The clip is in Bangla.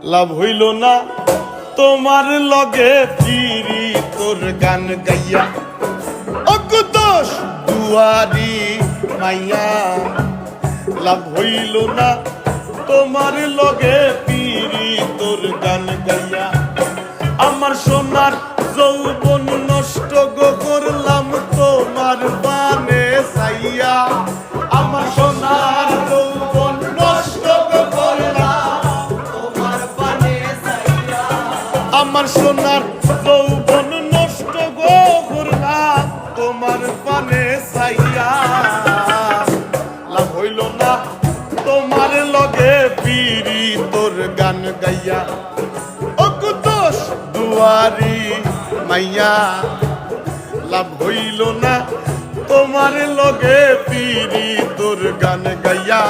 লাভ হইল না তোমার লগে ফিরি তোর গান গাইয়া অকুতোষ দুয়ারি মাইয়া লাভ হইল না তোমার লগে ফিরি তোর গান গাইয়া আমার সোনার যৌবন নষ্ট গো করলাম তোমার বানে চাইয়া আমার সোনার যৌবন নষ্ট গো করলাম তোমার বানে চাইয়া আমার সোনার যৌবন নষ্ট গো করলাম তোমার বানে চাইয়া লাভ হইল না তোমার লগে পিরি তোর গান গাইয়া অকুতোষ দুয়ারি মাইয়া লাভ হইল না তোমার লগে পিরি তোর গান গাইয়া